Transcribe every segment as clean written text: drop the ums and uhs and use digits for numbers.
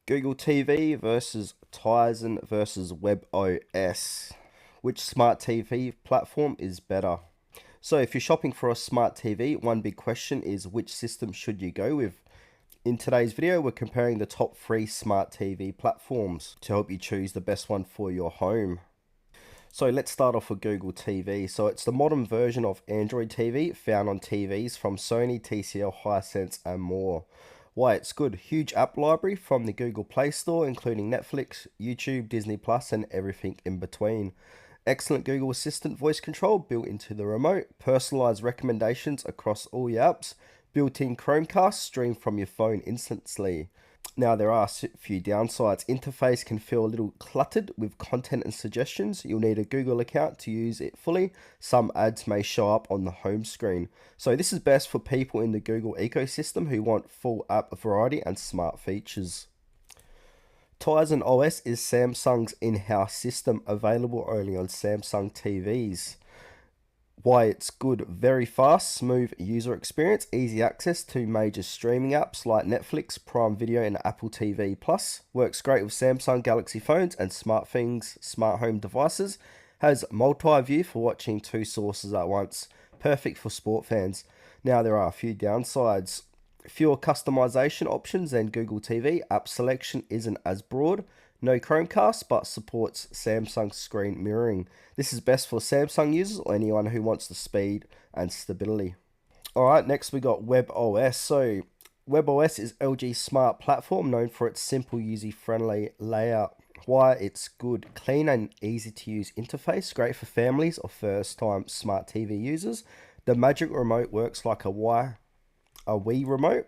Google TV versus Tizen versus WebOS. Which smart TV platform is better? So if you're shopping for a smart TV, one big question is which system should you go with? In today's video, we're comparing the top 3 smart TV platforms to help you choose the best one for your home. So let's start off with Google TV. So it's the modern version of Android TV found on TVs from Sony, TCL, Hisense and more. Why it's good: huge app library from the Google Play Store, including Netflix, YouTube, Disney Plus and everything in between. Excellent Google Assistant voice control built into the remote, personalized recommendations across all your apps, built-in Chromecast stream from your phone instantly. Now there are a few downsides. Interface can feel a little cluttered with content and suggestions. You'll need a Google account to use it fully. Some ads may show up on the home screen. So this is best for people in the Google ecosystem who want full app variety and smart features. Tizen OS is Samsung's in-house system, available only on Samsung TVs. Why it's good: very fast, smooth user experience, easy access to major streaming apps like Netflix, Prime Video and Apple TV Plus. Works great with Samsung Galaxy phones and SmartThings smart home devices. Has multi-view for watching 2 sources at once. Perfect for sport fans. Now there are a few downsides. Fewer customization options than Google TV. App selection isn't as broad. No Chromecast, but supports Samsung screen mirroring. This is best for Samsung users or anyone who wants the speed and stability. Alright, next we got WebOS. So WebOS is LG's smart platform, known for its simple, user-friendly layout. Why it's good: clean and easy to use interface, great for families or first-time smart TV users. The Magic Remote works like a Wii remote.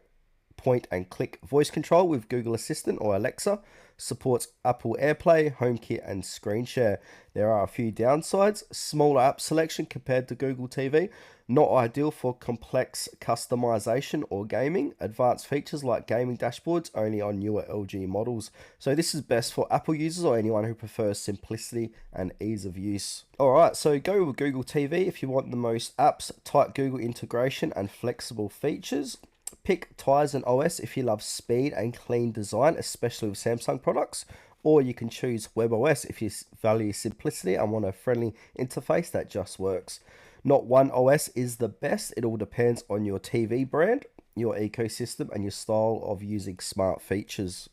Point and click voice control with Google Assistant or Alexa. Supports Apple AirPlay, HomeKit and Screen Share. There are a few downsides. Smaller app selection compared to Google TV. Not ideal for complex customization or gaming. Advanced features like gaming dashboards only on newer LG models. So this is best for Apple users or anyone who prefers simplicity and ease of use. Alright, so go with Google TV if you want the most apps, tight Google integration and flexible features. Pick Tizen OS if you love speed and clean design, especially with Samsung products. Or you can choose WebOS if you value simplicity and want a friendly interface that just works. Not one OS is the best. It all depends on your TV brand, your ecosystem, and your style of using smart features.